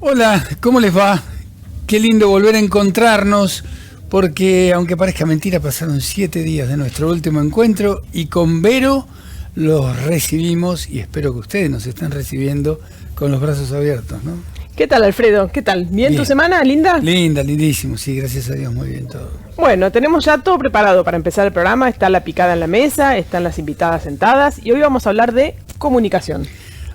Hola, ¿cómo les va? Qué lindo volver a encontrarnos, porque aunque parezca mentira, pasaron 7 días de nuestro último encuentro y con Vero los recibimos y espero que ustedes nos estén recibiendo con los brazos abiertos, ¿no? ¿Qué tal, Alfredo? ¿Qué tal? ¿Bien tu semana, linda? Linda, lindísimo, sí, gracias a Dios, muy bien todo. Bueno, tenemos ya todo preparado para empezar el programa. Está la picada en la mesa, están las invitadas sentadas y hoy vamos a hablar de comunicación.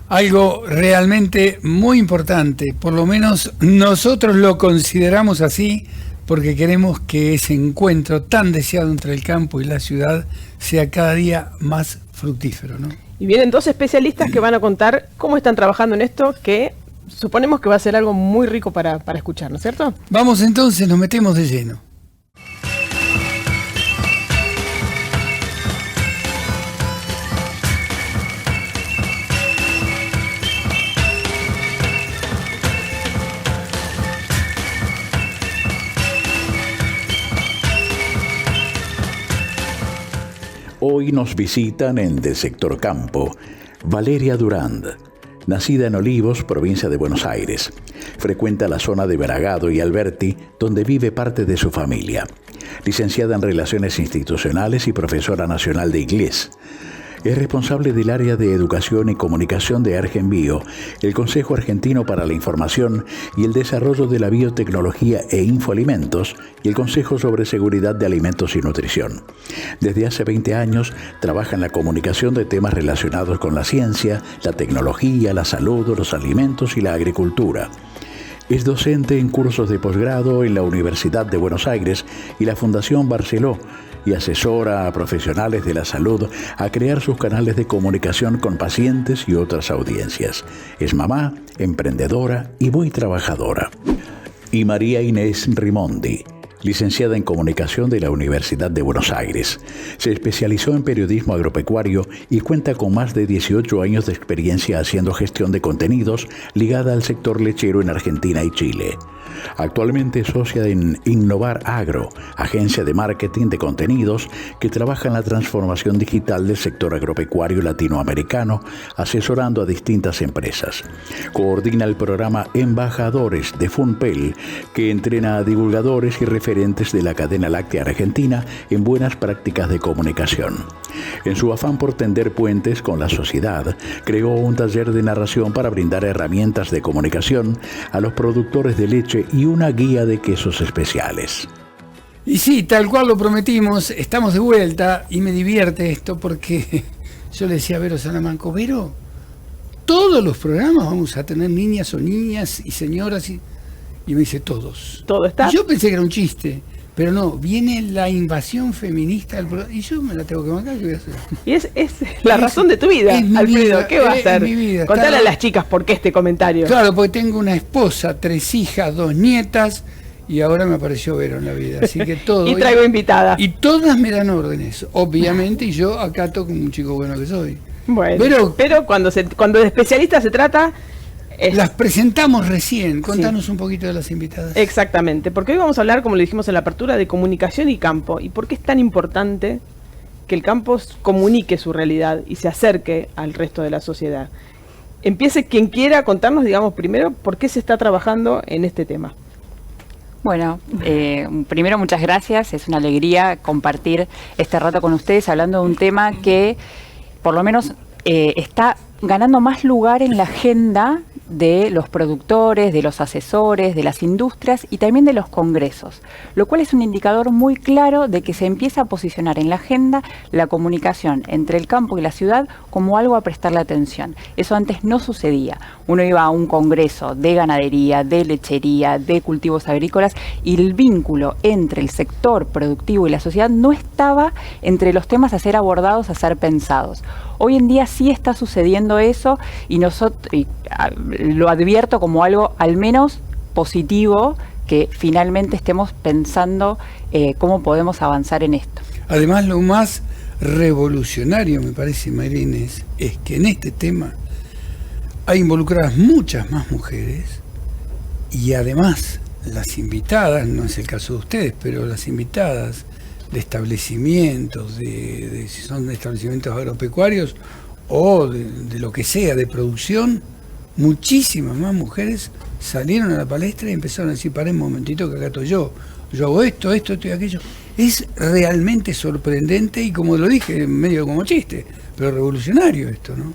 Algo realmente muy importante, por lo menos nosotros lo consideramos así, porque queremos que ese encuentro tan deseado entre el campo y la ciudad sea cada día más fructífero, ¿no? Y vienen dos especialistas que van a contar cómo están trabajando en esto, que suponemos que va a ser algo muy rico para escuchar, ¿no es cierto? Vamos entonces, nos metemos de lleno. Hoy nos visitan en Del Sector Campo Valeria Durand. Nacida en Olivos, provincia de Buenos Aires, frecuenta la zona de Bragado y Alberti, donde vive parte de su familia. Licenciada en Relaciones Institucionales y profesora nacional de inglés. Es responsable del área de Educación y Comunicación de Argenbio, el Consejo Argentino para la Información y el Desarrollo de la Biotecnología e Infoalimentos y el Consejo sobre Seguridad de Alimentos y Nutrición. Desde hace 20 años trabaja en la comunicación de temas relacionados con la ciencia, la tecnología, la salud, los alimentos y la agricultura. Es docente en cursos de posgrado en la Universidad de Buenos Aires y la Fundación Barceló, y asesora a profesionales de la salud a crear sus canales de comunicación con pacientes y otras audiencias. Es mamá, emprendedora y muy trabajadora. Y María Inés Rimondi, licenciada en Comunicación de la Universidad de Buenos Aires. Se especializó en periodismo agropecuario y cuenta con más de 18 años de experiencia haciendo gestión de contenidos ligada al sector lechero en Argentina y Chile. Actualmente es socia en Innovar Agro, agencia de marketing de contenidos que trabaja en la transformación digital del sector agropecuario latinoamericano, asesorando a distintas empresas. Coordina el programa Embajadores de Funpel, que entrena a divulgadores y referentes de la cadena láctea argentina en buenas prácticas de comunicación. En su afán por tender puentes con la sociedad, creó un taller de narración para brindar herramientas de comunicación a los productores de leche y una guía de quesos especiales. Y sí, tal cual lo prometimos, estamos de vuelta y me divierte esto porque yo le decía a Vero Salamanco, Vero, todos los programas vamos a tener niñas o niñas y señoras y me dice todos. ¿Todo está? Y yo pensé que era un chiste, pero no, viene la invasión feminista del programa y yo me la tengo que bancar, ¿qué voy a hacer? Y es la razón de tu vida, Alfredo, ¿qué va a hacer? Mi vida. Contale Claro, a las chicas por qué este comentario. Claro, porque tengo una esposa, 3 hijas, 2 nietas y ahora me apareció Vero en la vida, así que todo. Y traigo invitada. Y todas me dan órdenes, obviamente, y yo acato como un chico bueno que soy. Bueno, pero cuando de especialistas se trata... Las presentamos recién, contanos un poquito de las invitadas. Exactamente, porque hoy vamos a hablar, como le dijimos en la apertura, de comunicación y campo, y por qué es tan importante que el campo comunique su realidad y se acerque al resto de la sociedad. Empiece quien quiera contarnos, digamos, primero, por qué se está trabajando en este tema. Bueno, primero muchas gracias, es una alegría compartir este rato con ustedes hablando de un tema que por lo menos está ganando más lugar en la agenda de los productores, de los asesores, de las industrias y también de los congresos, lo cual es un indicador muy claro de que se empieza a posicionar en la agenda la comunicación entre el campo y la ciudad como algo a prestarle atención. Eso antes no sucedía. Uno iba a un congreso de ganadería, de lechería, de cultivos agrícolas y el vínculo entre el sector productivo y la sociedad no estaba entre los temas a ser abordados, a ser pensados. Hoy en día sí está sucediendo eso y lo advierto como algo al menos positivo, que finalmente estemos pensando cómo podemos avanzar en esto. Además, lo más revolucionario, me parece, María Inés, es que en este tema hay involucradas muchas más mujeres y además las invitadas, no es el caso de ustedes, pero las invitadas de establecimientos, si son de establecimientos agropecuarios o de lo que sea, de producción, muchísimas más mujeres salieron a la palestra y empezaron a decir, pará un momentito que acá estoy yo hago esto y aquello. Es realmente sorprendente y, como lo dije, medio como chiste, pero revolucionario esto, ¿no?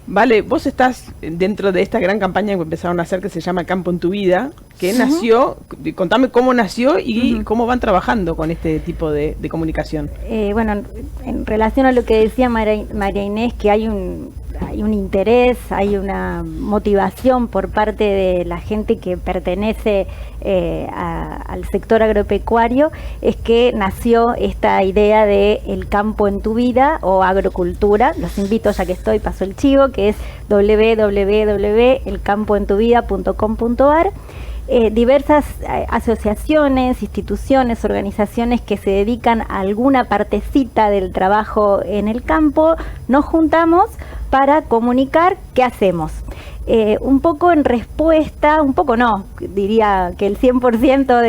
Vale, vos estás dentro de esta gran campaña que empezaron a hacer que se llama Campo en tu Vida, que nació, contame cómo nació y cómo van trabajando con este tipo de comunicación. Bueno, en relación a lo que decía María Inés, que hay un interés, hay una motivación por parte de la gente que pertenece al sector agropecuario, es que nació esta idea de el campo en tu vida o agrocultura. Los invito, ya que estoy, paso el chivo, que es www.elcampoentuvida.com.ar. Diversas asociaciones, instituciones, organizaciones que se dedican a alguna partecita del trabajo en el campo, nos juntamos para comunicar qué hacemos. Un poco en respuesta, un poco no, diría que el 100%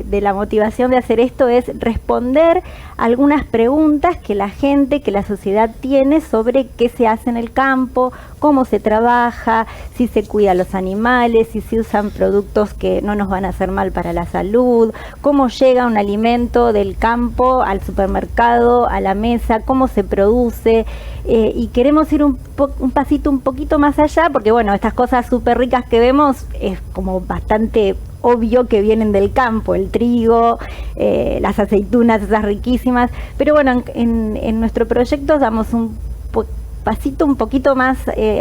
de la motivación de hacer esto es responder algunas preguntas que la gente, que la sociedad tiene sobre qué se hace en el campo, cómo se trabaja, si se cuida a los animales, si se usan productos que no nos van a hacer mal para la salud, cómo llega un alimento del campo al supermercado, a la mesa, cómo se produce, y queremos ir un pasito un poquito más allá, porque bueno, estas cosas súper ricas que vemos es como bastante obvio que vienen del campo, el trigo, las aceitunas, esas riquísimas, pero bueno, en nuestro proyecto damos un pasito un poquito más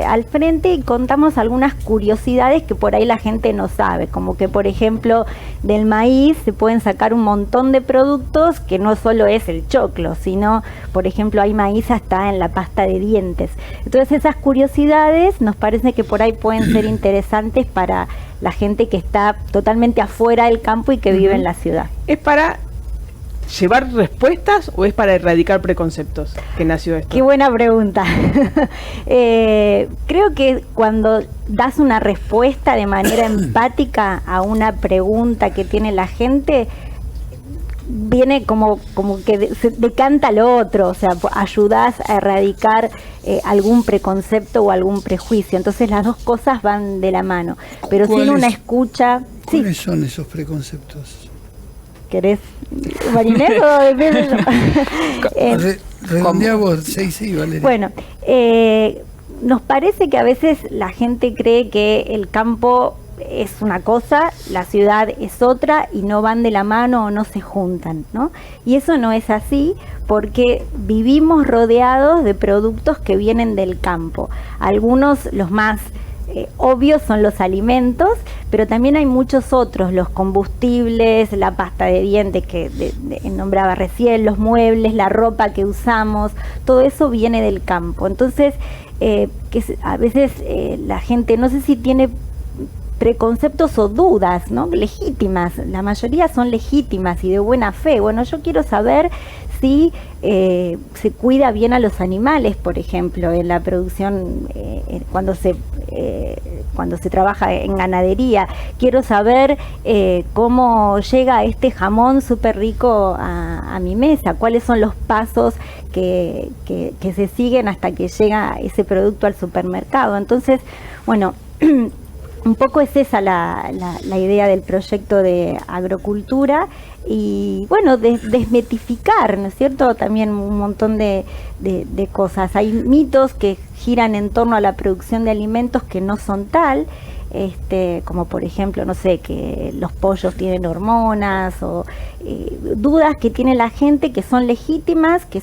al frente y contamos algunas curiosidades que por ahí la gente no sabe, como que por ejemplo del maíz se pueden sacar un montón de productos que no solo es el choclo, sino por ejemplo hay maíz hasta en la pasta de dientes. Entonces esas curiosidades nos parece que por ahí pueden ser interesantes para la gente que está totalmente afuera del campo y que vive en la ciudad. ¿Es para llevar respuestas o es para erradicar preconceptos que nació esto? Qué buena pregunta. Creo que cuando das una respuesta de manera empática a una pregunta que tiene la gente, viene como que se decanta lo otro, o sea, ayudás a erradicar algún preconcepto o algún prejuicio. Entonces las dos cosas van de la mano. Pero sin una escucha... ¿Cuáles son esos preconceptos? ¿Querés, Marinés, o de redondea vos, sí, Valeria. Bueno, nos parece que a veces la gente cree que el campo es una cosa, la ciudad es otra y no van de la mano o no se juntan, ¿no? Y eso no es así, porque vivimos rodeados de productos que vienen del campo. Algunos, los más obvios, son los alimentos, pero también hay muchos otros, los combustibles, la pasta de dientes que nombraba recién, los muebles, la ropa que usamos, todo eso viene del campo. Entonces, a veces la gente, no sé si tiene preconceptos o dudas, ¿no? Legítimas, la mayoría son legítimas y de buena fe. Bueno, yo quiero saber si se cuida bien a los animales, por ejemplo, en la producción, cuando se trabaja en ganadería. Quiero saber cómo llega este jamón súper rico a mi mesa, cuáles son los pasos que se siguen hasta que llega ese producto al supermercado. Entonces, bueno, un poco es esa la idea del proyecto de agrocultura y, bueno, desmitificar, ¿no es cierto?, también un montón de cosas. Hay mitos que giran en torno a la producción de alimentos que no son tal, como por ejemplo, no sé, que los pollos tienen hormonas o dudas que tiene la gente que son legítimas, que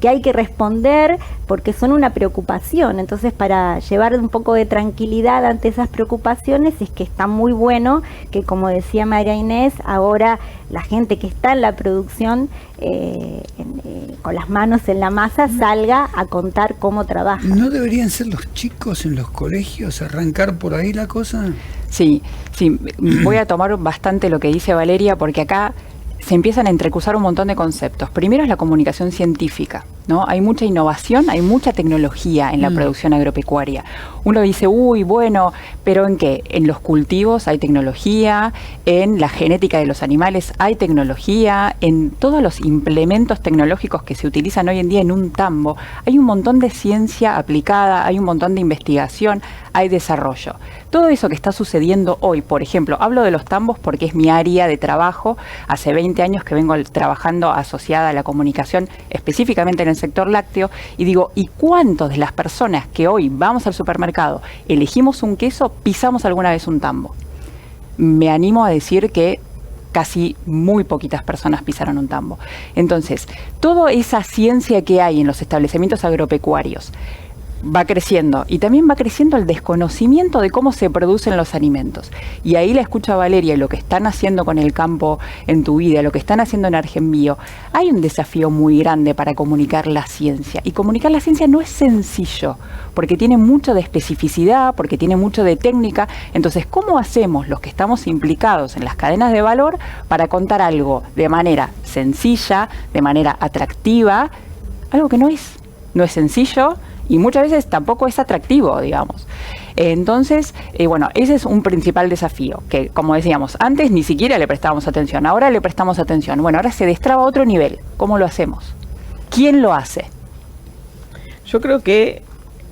hay que responder porque son una preocupación. Entonces, para llevar un poco de tranquilidad ante esas preocupaciones, es que está muy bueno que, como decía María Inés, ahora la gente que está en la producción con las manos en la masa salga a contar cómo trabaja. ¿No deberían ser los chicos en los colegios, arrancar por ahí la cosa? Sí, voy a tomar bastante lo que dice Valeria, porque acá se empiezan a entrecruzar un montón de conceptos. Primero es la comunicación científica, ¿no? Hay mucha innovación, hay mucha tecnología en la producción agropecuaria. Uno dice, uy, bueno, pero ¿en qué? En los cultivos hay tecnología, en la genética de los animales hay tecnología, en todos los implementos tecnológicos que se utilizan hoy en día en un tambo. Hay un montón de ciencia aplicada, hay un montón de investigación, hay desarrollo. Todo eso que está sucediendo hoy, por ejemplo, hablo de los tambos porque es mi área de trabajo, hace 20 años que vengo trabajando asociada a la comunicación, específicamente en el sector lácteo, y digo, ¿y cuántos de las personas que hoy vamos al supermercado, elegimos un queso, pisamos alguna vez un tambo? Me animo a decir que casi muy poquitas personas pisaron un tambo. Entonces, toda esa ciencia que hay en los establecimientos agropecuarios va creciendo, y también va creciendo el desconocimiento de cómo se producen los alimentos. Y ahí la escucho a Valeria y lo que están haciendo con el campo en tu vida, lo que están haciendo en Argenbio. Hay un desafío muy grande para comunicar la ciencia, y comunicar la ciencia no es sencillo, porque tiene mucho de especificidad, porque tiene mucho de técnica. Entonces, ¿cómo hacemos los que estamos implicados en las cadenas de valor para contar algo de manera sencilla, de manera atractiva? Algo que no es sencillo, y muchas veces tampoco es atractivo, digamos. Entonces, bueno, ese es un principal desafío, que como decíamos, antes ni siquiera le prestábamos atención, ahora le prestamos atención. Bueno, ahora se destraba otro nivel. ¿Cómo lo hacemos? ¿Quién lo hace? Yo creo que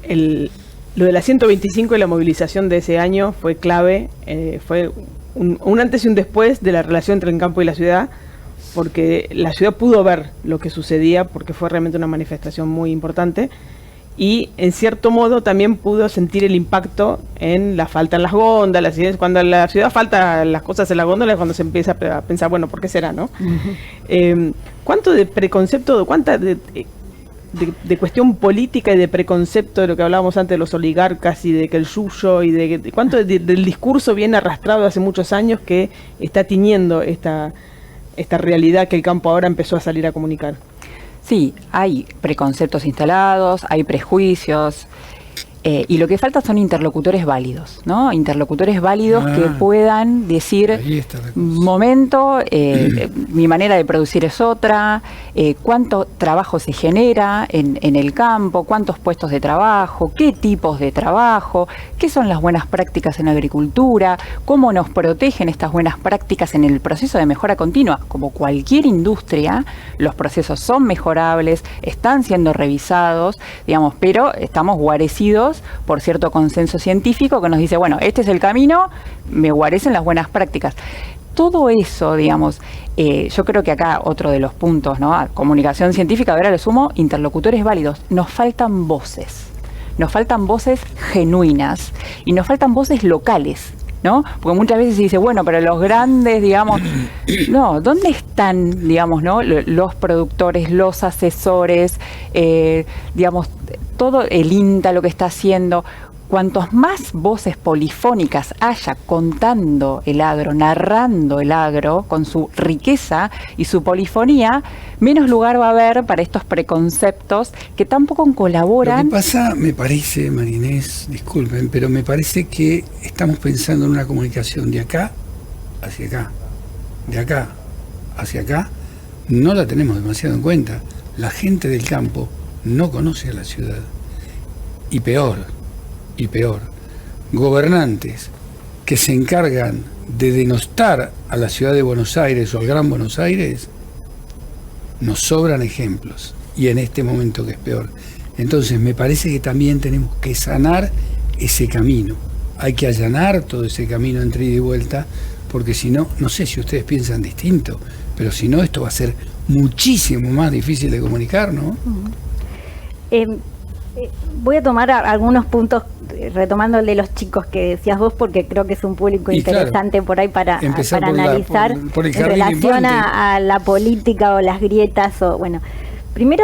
lo de la 125 y la movilización de ese año fue clave, fue un antes y un después de la relación entre el campo y la ciudad, porque la ciudad pudo ver lo que sucedía, porque fue realmente una manifestación muy importante. Y en cierto modo también pudo sentir el impacto en la falta en las góndolas. Cuando en la ciudad falta las cosas en las góndolas es cuando se empieza a pensar, bueno, ¿por qué será, no? ¿Cuánto de preconcepto, cuánta de cuestión política y de preconcepto de lo que hablábamos antes de los oligarcas y de que el yuyo y de cuánto del discurso viene arrastrado hace muchos años que está tiñendo esta realidad que el campo ahora empezó a salir a comunicar? Sí, hay preconceptos instalados, hay prejuicios, y lo que falta son interlocutores válidos, ¿no? Interlocutores válidos que puedan decir, momento, mi manera de producir es otra, cuánto trabajo se genera en el campo, cuántos puestos de trabajo, qué tipos de trabajo, qué son las buenas prácticas en agricultura, cómo nos protegen estas buenas prácticas en el proceso de mejora continua. Como cualquier industria, los procesos son mejorables, están siendo revisados, digamos, pero estamos guarecidos por cierto consenso científico que nos dice, bueno, este es el camino, me guarecen las buenas prácticas. Todo eso, digamos, yo creo que acá otro de los puntos, ¿no? Comunicación científica, ahora le sumo interlocutores válidos. Nos faltan voces genuinas, y nos faltan voces locales, ¿no? Porque muchas veces se dice, bueno, pero los grandes, digamos, no, ¿dónde están, digamos, no, los productores, los asesores, digamos, todo el INTA, lo que está haciendo? Cuantos más voces polifónicas haya contando el agro, narrando el agro con su riqueza y su polifonía, menos lugar va a haber para estos preconceptos que tampoco colaboran. Lo que pasa, me parece, María Inés, disculpen, pero me parece que estamos pensando en una comunicación de acá hacia acá, de acá hacia acá, no la tenemos demasiado en cuenta. La gente del campo no conoce a la ciudad. Y peor, gobernantes que se encargan de denostar a la ciudad de Buenos Aires o al Gran Buenos Aires, nos sobran ejemplos, y en este momento que es peor. Entonces me parece que también tenemos que sanar ese camino, hay que allanar todo ese camino entre ida y vuelta, porque si no, no sé si ustedes piensan distinto, pero si no, esto va a ser muchísimo más difícil de comunicar, ¿no? Voy a tomar algunos puntos, retomando el de los chicos que decías vos, porque creo que es un público interesante, claro, por ahí para analizar por en relación a la política o las grietas. O bueno, primero,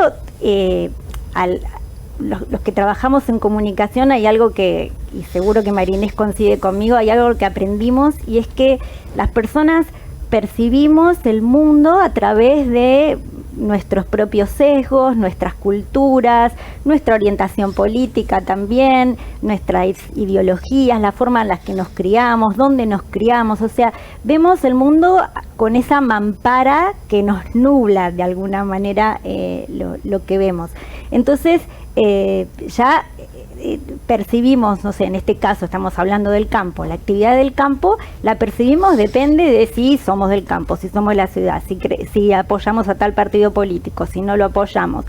los que trabajamos en comunicación hay algo que, y seguro que María Inés coincide conmigo, hay algo que aprendimos, y es que las personas percibimos el mundo a través de nuestros propios sesgos, nuestras culturas, nuestra orientación política también, nuestras ideologías, la forma en la que nos criamos, dónde nos criamos. O sea, vemos el mundo con esa mampara que nos nubla de alguna manera lo que vemos. Entonces, ya percibimos, no sé, en este caso estamos hablando del campo, la actividad del campo la percibimos depende de si somos del campo, si somos de la ciudad, si apoyamos a tal partido político, si no lo apoyamos,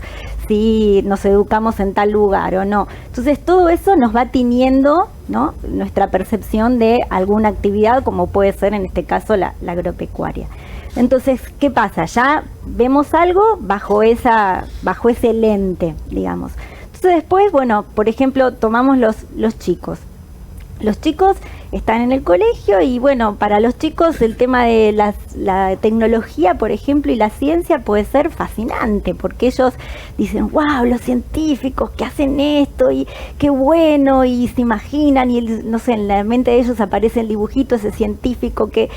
si nos educamos en tal lugar o no. Entonces todo eso nos va tiñendo, ¿no?, nuestra percepción de alguna actividad, como puede ser en este caso la agropecuaria. Entonces, ¿qué pasa? Ya vemos algo bajo ese lente, digamos. Entonces después, bueno, por ejemplo, tomamos los chicos. Los chicos están en el colegio y bueno, para los chicos el tema de la tecnología, por ejemplo, y la ciencia puede ser fascinante, porque ellos dicen, wow, los científicos que hacen esto y qué bueno, y se imaginan y no sé, en la mente de ellos aparece el dibujito, ese científico que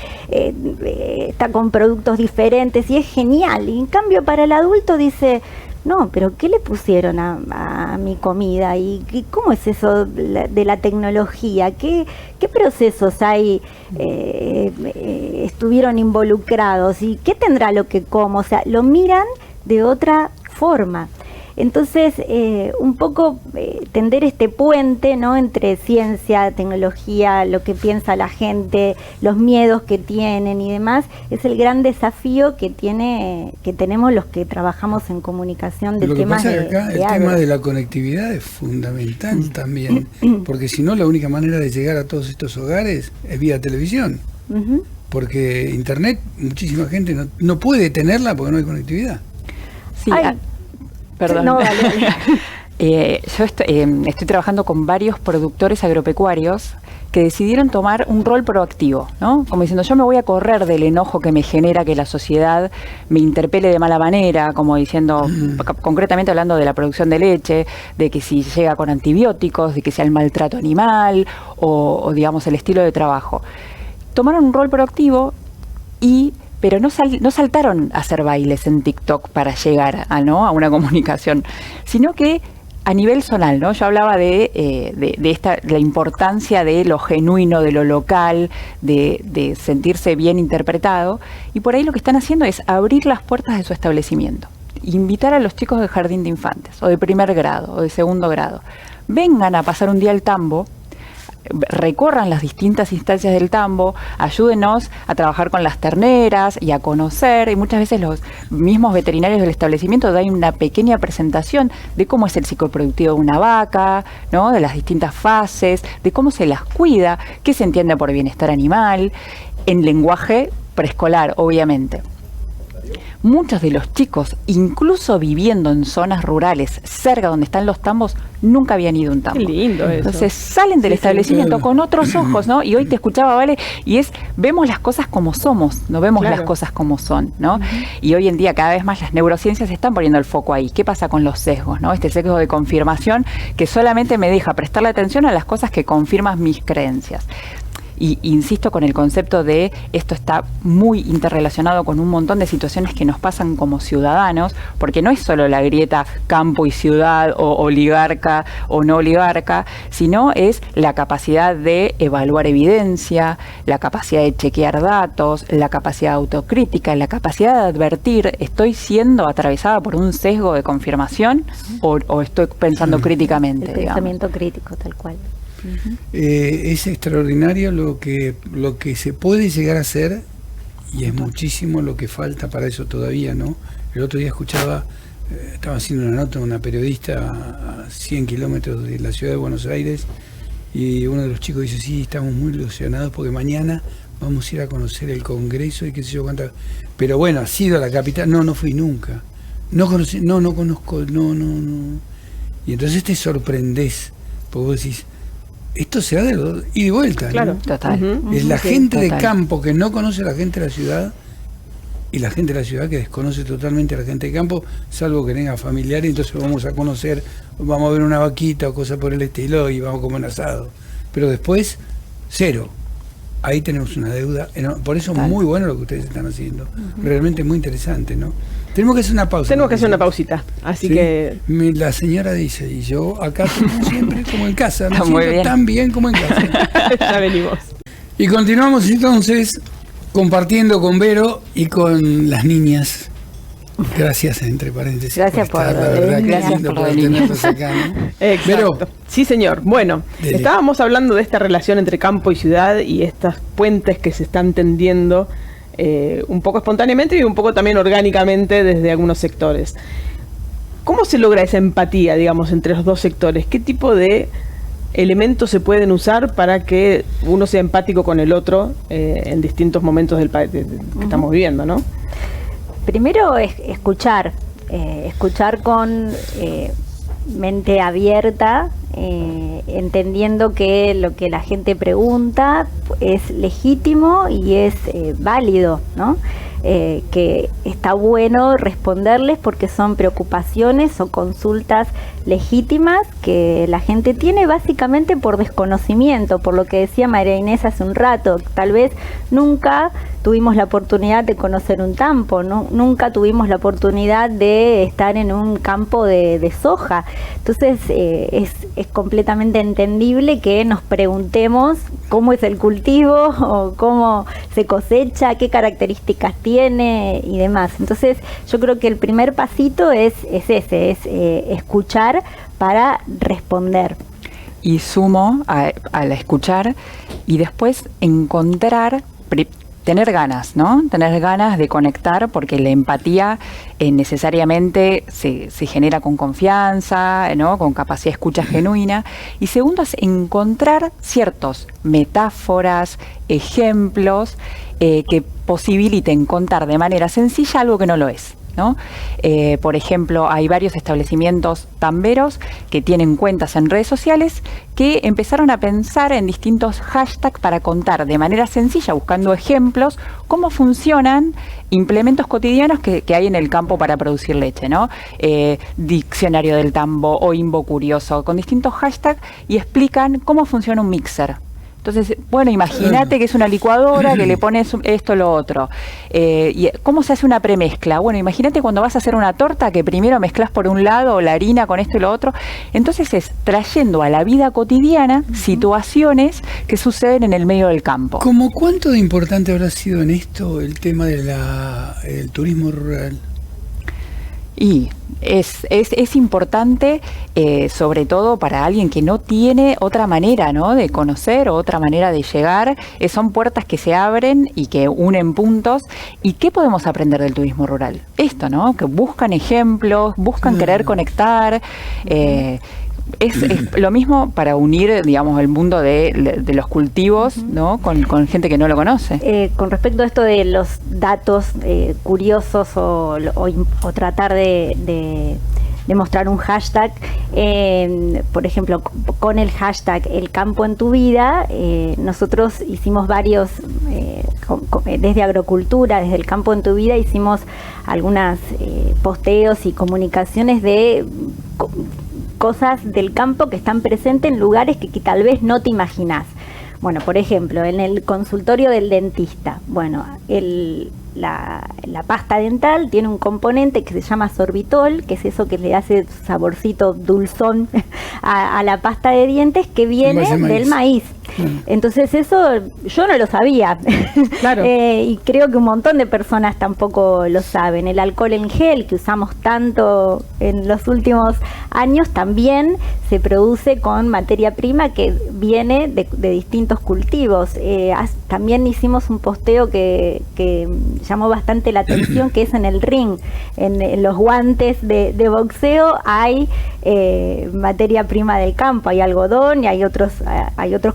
está con productos diferentes y es genial. Y en cambio para el adulto dice, no, pero ¿qué le pusieron a mi comida? ¿Y cómo es eso de la tecnología? ¿Qué procesos hay estuvieron involucrados? ¿Y qué tendrá lo que como? O sea, lo miran de otra forma. Entonces, un poco tender este puente, ¿no?, entre ciencia, tecnología, lo que piensa la gente, los miedos que tienen y demás, es el gran desafío que tenemos los que trabajamos en comunicación de temas de agro. Lo que pasa es que acá el tema de la conectividad es fundamental también, porque si no, la única manera de llegar a todos estos hogares es vía televisión. Porque internet, muchísima gente no puede tenerla porque no hay conectividad. Sí. Perdón. No, vale. Yo estoy trabajando con varios productores agropecuarios que decidieron tomar un rol proactivo, ¿no? Como diciendo, yo me voy a correr del enojo que me genera que la sociedad me interpele de mala manera, como diciendo, concretamente hablando de la producción de leche, de que si llega con antibióticos, de que sea el maltrato animal o digamos, el estilo de trabajo. Tomaron un rol proactivo pero no saltaron a hacer bailes en TikTok para llegar a una comunicación, sino que a nivel zonal, ¿no? Yo hablaba de la importancia de lo genuino, de lo local, de sentirse bien interpretado, y por ahí lo que están haciendo es abrir las puertas de su establecimiento, invitar a los chicos de jardín de infantes, o de primer grado, o de segundo grado, vengan a pasar un día al tambo, recorran las distintas instancias del tambo, ayúdenos a trabajar con las terneras y a conocer, y muchas veces los mismos veterinarios del establecimiento dan una pequeña presentación de cómo es el ciclo productivo de una vaca, ¿no?, de las distintas fases, de cómo se las cuida, qué se entiende por bienestar animal, en lenguaje preescolar, obviamente. Muchos de los chicos, incluso viviendo en zonas rurales, cerca donde están los tambos, nunca habían ido a un tambo. Qué lindo eso. Entonces salen del establecimiento con otros ojos, ¿no? Y hoy te escuchaba, Vale, y vemos las cosas como somos, no vemos las cosas como son, ¿no? Y hoy en día cada vez más las neurociencias están poniendo el foco ahí. ¿Qué pasa con los sesgos, no? Este sesgo de confirmación que solamente me deja prestarle atención a las cosas que confirman mis creencias. Y insisto con el concepto de esto está muy interrelacionado con un montón de situaciones que nos pasan como ciudadanos, porque no es solo la grieta campo y ciudad o oligarca o no oligarca, sino es la capacidad de evaluar evidencia, la capacidad de chequear datos, la capacidad autocrítica, la capacidad de advertir, ¿estoy siendo atravesada por un sesgo de confirmación o estoy pensando críticamente? El pensamiento crítico, tal cual. Es extraordinario lo que se puede llegar a hacer, y es muchísimo lo que falta para eso todavía, ¿no? El otro día escuchaba, estaba haciendo una nota una periodista a 100 kilómetros de la ciudad de Buenos Aires, y uno de los chicos dice, sí, estamos muy ilusionados porque mañana vamos a ir a conocer el Congreso y qué sé yo cuánta. Pero bueno, ¿has ido a la capital? No fui nunca. No conozco. Y entonces te sorprendés, porque vos decís, esto se da de ida y vuelta, claro, ¿no? Total. Es la gente de campo que no conoce a la gente de la ciudad, y la gente de la ciudad que desconoce totalmente a la gente de campo, salvo que tenga familiar, y entonces vamos a conocer, vamos a ver una vaquita o cosas por el estilo y vamos a comer un asado. Pero después, cero. Ahí tenemos una deuda. Por eso muy bueno lo que ustedes están haciendo. Realmente muy interesante, ¿no? Tenemos que hacer una pausa. Tenemos que hacer una pausita, así que... La señora dice, y yo acá como siempre, como en casa, me siento siento tan bien como en casa. Ya venimos. Y continuamos entonces compartiendo con Vero y con las niñas Gracias, entre paréntesis. Gracias por estar, la verdad, que gracias lindo por poder venir. tenerlos acá, ¿no? Exacto. Pero, Sí, señor. Bueno, Dele. estábamos hablando de esta relación entre campo y ciudad y estos puentes que se están tendiendo un poco espontáneamente y un poco también orgánicamente desde algunos sectores. ¿Cómo se logra esa empatía, digamos, entre los dos sectores? ¿Qué tipo de elementos se pueden usar para que uno sea empático con el otro en distintos momentos del país que estamos viviendo, ¿no? Primero es escuchar con mente abierta, entendiendo que lo que la gente pregunta es legítimo y es válido, ¿no? Que está bueno responderles porque son preocupaciones o consultas legítimas que la gente tiene básicamente por desconocimiento, por lo que decía María Inés hace un rato. Tal vez nunca tuvimos la oportunidad de conocer un campo, nunca tuvimos la oportunidad de estar en un campo de soja. Entonces es completamente entendible que nos preguntemos cómo es el cultivo o cómo se cosecha, qué características tiene y demás. Entonces yo creo que el primer pasito es escuchar para responder. Y sumo al escuchar y después encontrar, tener ganas, ¿no? Tener ganas de conectar, porque la empatía necesariamente se genera con confianza, ¿no? Con capacidad de escucha genuina. Y segundo es encontrar ciertos metáforas, ejemplos que posibiliten contar de manera sencilla algo que no lo es, ¿no? Por ejemplo, hay varios establecimientos tamberos que tienen cuentas en redes sociales que empezaron a pensar en distintos hashtags para contar de manera sencilla, buscando ejemplos, cómo funcionan implementos cotidianos que hay en el campo para producir leche, ¿no? Diccionario del tambo o Imbo Curioso, con distintos hashtags, y explican cómo funciona un mixer. Entonces, bueno, imagínate que es una licuadora que le pones esto, lo otro. ¿Y cómo se hace una premezcla? Bueno, imagínate cuando vas a hacer una torta que primero mezclas por un lado la harina con esto y lo otro. Entonces es trayendo a la vida cotidiana situaciones que suceden en el medio del campo. ¿Cómo cuánto de importante habrá sido en esto el tema del turismo rural? Y es importante, sobre todo para alguien que no tiene otra manera, ¿no?, de conocer o otra manera de llegar. Son puertas que se abren y que unen puntos. ¿Y qué podemos aprender del turismo rural? Esto, ¿no?, que buscan ejemplos, buscan querer conectar. Es lo mismo para unir, digamos, el mundo de los cultivos, ¿no?, con gente que no lo conoce. Con respecto a esto de los datos curiosos o tratar de mostrar un hashtag, por ejemplo, con el hashtag El Campo en tu Vida, nosotros hicimos varios, desde agrocultura, desde El Campo en tu Vida, hicimos algunas posteos y comunicaciones de cosas del campo que están presentes en lugares que tal vez no te imaginás. Bueno, por ejemplo, en el consultorio del dentista, bueno, la pasta dental tiene un componente que se llama sorbitol, que es eso que le hace saborcito dulzón a la pasta de dientes, que viene del maíz. Entonces eso yo no lo sabía. Claro. Y creo que un montón de personas tampoco lo saben. El alcohol en gel que usamos tanto en los últimos años también se produce con materia prima que viene de distintos cultivos. También hicimos un posteo que llamó bastante la atención, que es en el ring, en los guantes de boxeo hay materia prima del campo, hay algodón y hay otros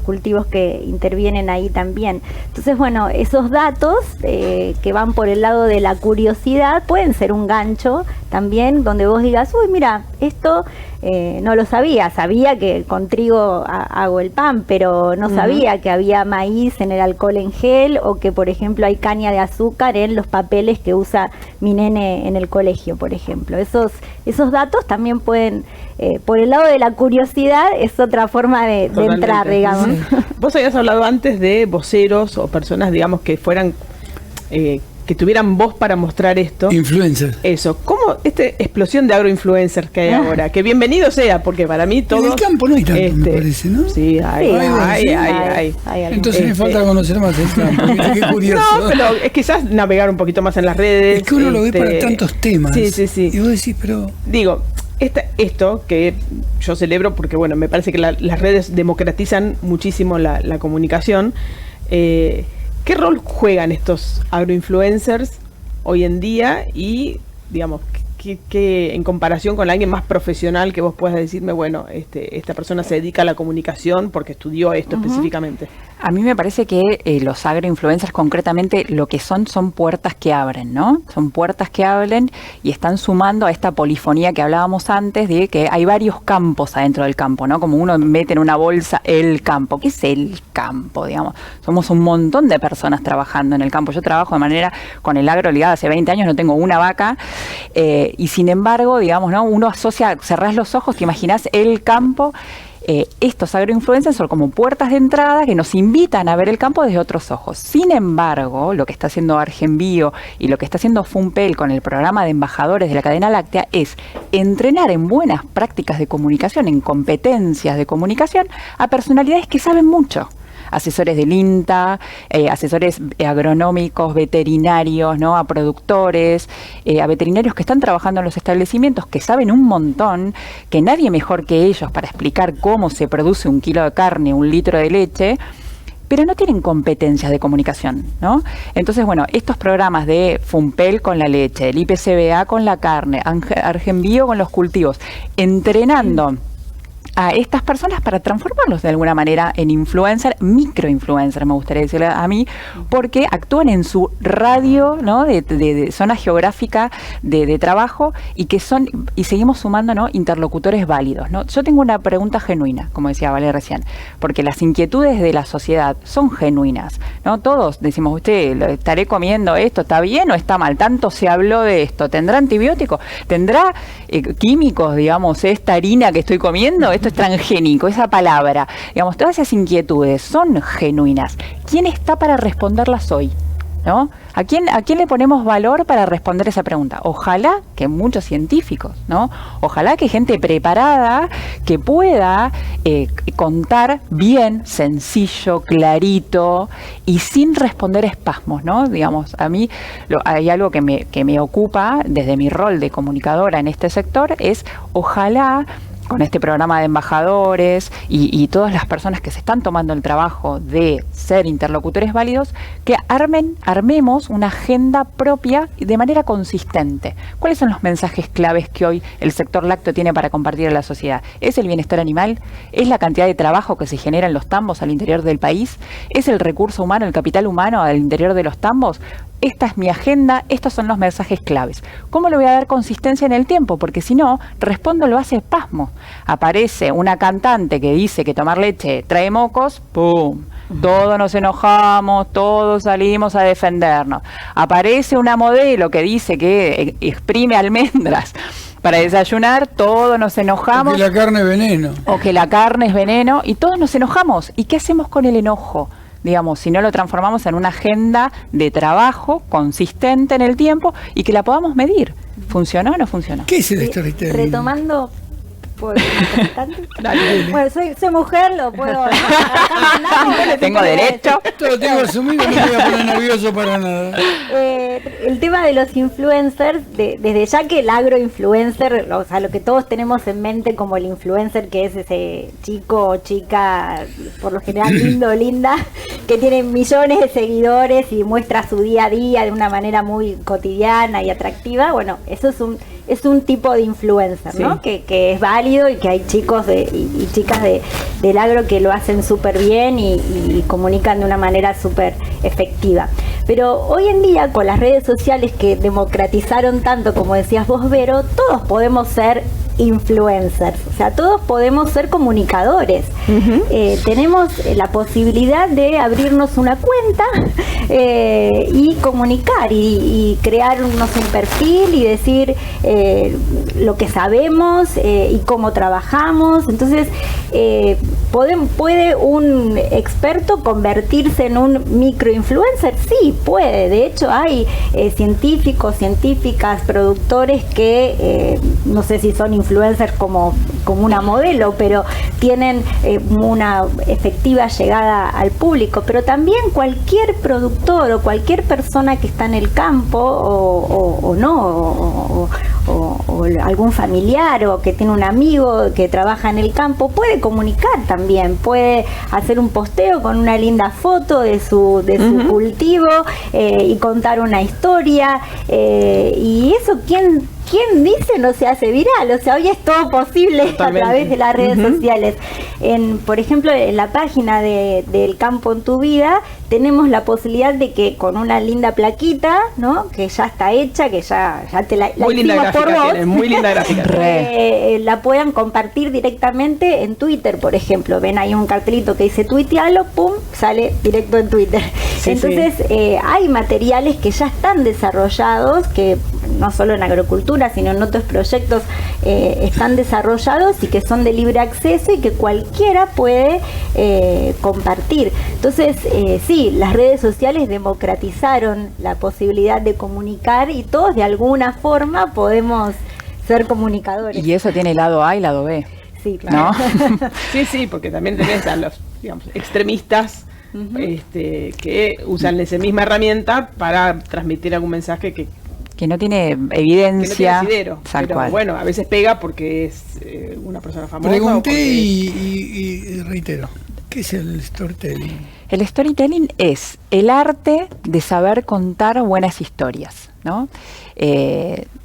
cultivos que intervienen ahí también. Entonces, bueno, esos datos que van por el lado de la curiosidad pueden ser un gancho también donde vos digas, uy, mira, esto no lo sabía que con trigo hago el pan, pero no sabía que había maíz en el alcohol en gel, o que, por ejemplo, hay caña de azúcar en los papeles que usa mi nene en el colegio, por ejemplo. Esos datos también pueden, por el lado de la curiosidad, es otra forma de entrar, digamos. Vos habías hablado antes de voceros o personas, digamos, que fueran que tuvieran voz para mostrar esto. Influencers. Eso, ¿cómo esta explosión de agroinfluencers que hay ahora? Que bienvenido sea, porque para mí todo... En el campo no hay tanto, me parece, ¿no? Sí, hay. Entonces me falta conocer más el campo. Mira, qué curioso. No, pero es quizás navegar un poquito más en las redes. Es que uno lo ve para tantos temas. Sí. Y vos decís, pero... Digo, esto que yo celebro porque, bueno, me parece que las redes democratizan muchísimo la comunicación. ¿Qué rol juegan estos agroinfluencers hoy en día? Y, digamos, que en comparación con alguien más profesional que vos puedas decirme, bueno, esta persona se dedica a la comunicación porque estudió esto específicamente. A mí me parece que los agroinfluencers concretamente lo que son puertas que abren, ¿no? Son puertas que abren y están sumando a esta polifonía que hablábamos antes de que hay varios campos adentro del campo, ¿no? Como uno mete en una bolsa el campo. ¿Qué es el campo, digamos? Somos un montón de personas trabajando en el campo. Yo trabajo de manera con el agro ligado hace 20 años, no tengo una vaca y sin embargo, digamos, ¿no? Uno asocia, cerrás los ojos, te imaginás el campo. Estos agroinfluencers son como puertas de entrada que nos invitan a ver el campo desde otros ojos. Sin embargo, lo que está haciendo Argenbio y lo que está haciendo Fumpel con el programa de embajadores de la cadena láctea es entrenar en buenas prácticas de comunicación, en competencias de comunicación, a personalidades que saben mucho. Asesores del INTA, asesores agronómicos, veterinarios, ¿no? A productores, a veterinarios que están trabajando en los establecimientos, que saben un montón, que nadie mejor que ellos para explicar cómo se produce 1 kilo de carne, 1 litro de leche, pero no tienen competencias de comunicación, ¿no? Entonces, bueno, estos programas de Fumpel con la leche, el IPCBA con la carne, Argenbio con los cultivos, entrenando a estas personas para transformarlos de alguna manera en influencer, microinfluencer, me gustaría decirle a mí, porque actúan en su radio, ¿no? de zona geográfica de trabajo y que son, y seguimos sumando, ¿no? Interlocutores válidos, ¿no? Yo tengo una pregunta genuina, como decía Vale recién, porque las inquietudes de la sociedad son genuinas, ¿no? Todos decimos, usted, ¿estaré comiendo esto? ¿Está bien o está mal? Tanto se habló de esto. ¿Tendrá antibióticos? ¿Tendrá químicos, digamos, esta harina que estoy comiendo? Esto es transgénico, esa palabra. Digamos, todas esas inquietudes son genuinas. ¿Quién está para responderlas hoy? ¿No? ¿A quién le ponemos valor para responder esa pregunta? Ojalá que muchos científicos, ¿no? Ojalá que gente preparada que pueda contar bien, sencillo, clarito y sin responder espasmos, ¿no? Digamos, a mí hay algo que me ocupa desde mi rol de comunicadora en este sector, es ojalá con este programa de embajadores y todas las personas que se están tomando el trabajo de ser interlocutores válidos, que armemos una agenda propia y de manera consistente. ¿Cuáles son los mensajes claves que hoy el sector lácteo tiene para compartir a la sociedad? ¿Es el bienestar animal? ¿Es la cantidad de trabajo que se genera en los tambos al interior del país? ¿Es el recurso humano, el capital humano al interior de los tambos? Esta es mi agenda, estos son los mensajes claves. ¿Cómo le voy a dar consistencia en el tiempo? Porque si no, respondo lo hace espasmo. Aparece una cantante que dice que tomar leche trae mocos, ¡pum! Todos nos enojamos, todos salimos a defendernos. Aparece una modelo que dice que exprime almendras para desayunar, todos nos enojamos. O que la carne es veneno. O que la carne es veneno y todos nos enojamos. ¿Y qué hacemos con el enojo? Digamos, si no lo transformamos en una agenda de trabajo consistente en el tiempo y que la podamos medir. ¿Funcionó o no funcionó? ¿Qué es el storytelling? Retomando... Bueno, soy mujer, lo puedo... Tengo derecho. Esto lo tengo asumido, no me voy a poner nervioso para nada. El tema de los influencers, desde ya que el agroinfluencer, o sea, lo que todos tenemos en mente como el influencer, que es ese chico o chica, por lo general lindo o linda, que tiene millones de seguidores y muestra su día a día de una manera muy cotidiana y atractiva, bueno, eso es un tipo de influencer, ¿no? Sí. Que es válido y que hay chicos y chicas del agro que lo hacen súper bien y comunican de una manera súper efectiva. Pero hoy en día, con las redes sociales que democratizaron tanto, como decías vos, Vero, todos podemos ser influencers, o sea, todos podemos ser comunicadores. Tenemos la posibilidad de abrirnos una cuenta y comunicar y crearnos un perfil y decir lo que sabemos y cómo trabajamos. Entonces ¿Puede un experto convertirse en un microinfluencer? Sí, puede. De hecho, hay científicos, científicas, productores que, no sé si son influencers como una modelo, pero tienen una efectiva llegada al público. Pero también cualquier productor o cualquier persona que está en el campo o algún familiar o que tiene un amigo que trabaja en el campo puede comunicar también, puede hacer un posteo con una linda foto de su cultivo y contar una historia, y eso ¿quién dice no se hace viral? O sea, hoy es todo posible. Totalmente. A través de las redes sociales. Por ejemplo, en la página del Campo en tu Vida tenemos la posibilidad de que con una linda plaquita, ¿no?, que ya está hecha, que ya te la hicimos por vos, muy linda gráfica. La puedan compartir directamente en Twitter, por ejemplo. Ven ahí un cartelito que dice tuitealo, pum, sale directo en Twitter. Sí, entonces, hay materiales que ya están desarrollados, que no solo en agrocultura, sino en otros proyectos están desarrollados y que son de libre acceso y que cualquiera puede compartir. Entonces, sí, las redes sociales democratizaron la posibilidad de comunicar y todos de alguna forma podemos ser comunicadores. Y eso tiene lado A y lado B. Sí, claro. ¿No? Sí, porque también tenés a los, digamos, extremistas que usan esa misma herramienta para transmitir algún mensaje que no tiene evidencia. Que no tiene asidero, pero bueno, a veces pega porque es una persona famosa. Pregunté y reitero, ¿qué es el storytelling? El storytelling es el arte de saber contar buenas historias, ¿no?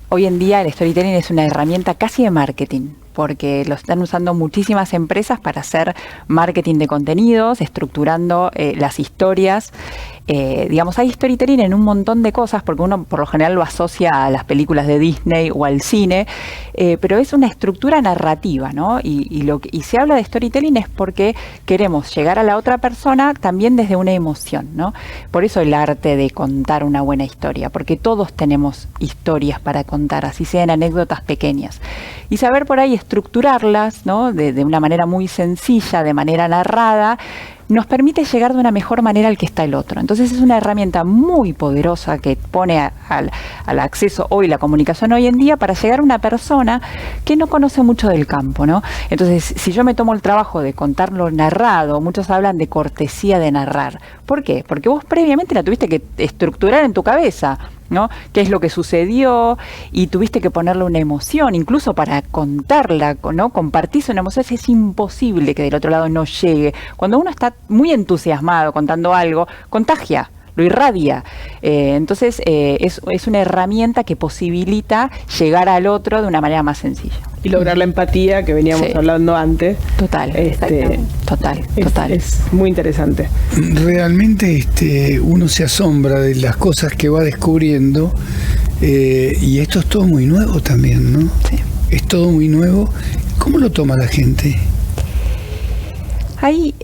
Hoy en día el storytelling es una herramienta casi de marketing, porque lo están usando muchísimas empresas para hacer marketing de contenidos, estructurando las historias. Digamos, hay storytelling en un montón de cosas, porque uno por lo general lo asocia a las películas de Disney o al cine, pero es una estructura narrativa, ¿no? Y se habla de storytelling es porque queremos llegar a la otra persona también desde una emoción, ¿no? Por eso el arte de contar una buena historia, porque todos tenemos historias para contar, así sean anécdotas pequeñas. Y saber por ahí estructurarlas, ¿no?, de una manera muy sencilla, de manera narrada, nos permite llegar de una mejor manera al que está el otro. Entonces es una herramienta muy poderosa que pone al acceso hoy, la comunicación hoy en día, para llegar a una persona que no conoce mucho del campo, ¿no? Entonces, si yo me tomo el trabajo de contarlo narrado, muchos hablan de cortesía de narrar. ¿Por qué? Porque vos previamente la tuviste que estructurar en tu cabeza, ¿no? ¿Qué es lo que sucedió? Y tuviste que ponerle una emoción, incluso para contarla, ¿no? Compartirse una emoción, es imposible que del otro lado no llegue. Cuando uno está muy entusiasmado contando algo, contagia, lo irradia. Entonces es una herramienta que posibilita llegar al otro de una manera más sencilla. Y lograr la empatía que veníamos hablando antes. Total, total. Es muy interesante. Realmente uno se asombra de las cosas que va descubriendo, y esto es todo muy nuevo también, ¿no? Sí. Es todo muy nuevo. ¿Cómo lo toma la gente? Ahí,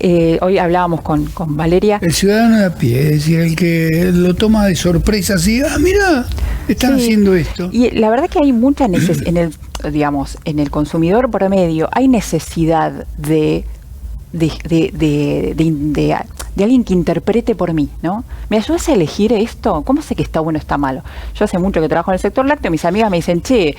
hoy hablábamos con Valeria. El ciudadano de a pie, es decir, el que lo toma de sorpresa, así, mira, están haciendo esto. Y la verdad que hay mucha necesidad, en el consumidor promedio, hay necesidad de alguien que interprete por mí, ¿no? ¿Me ayudas a elegir esto? ¿Cómo sé que está bueno o está malo? Yo hace mucho que trabajo en el sector lácteo, mis amigas me dicen, che,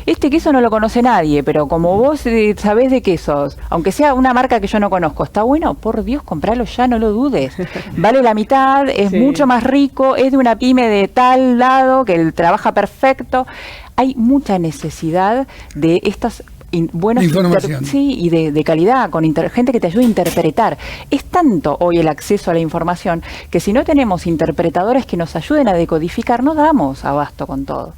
este queso no lo conoce nadie, pero como vos sabés de quesos, aunque sea una marca que yo no conozco, ¿está bueno? Por Dios, compralo ya, no lo dudes. Vale la mitad, es mucho más rico, es de una pyme de tal lado que trabaja perfecto. Hay mucha necesidad de estas buenos información. Y de calidad, con gente que te ayude a interpretar. Es tanto hoy el acceso a la información que si no tenemos interpretadores que nos ayuden a decodificar, no damos abasto con todo.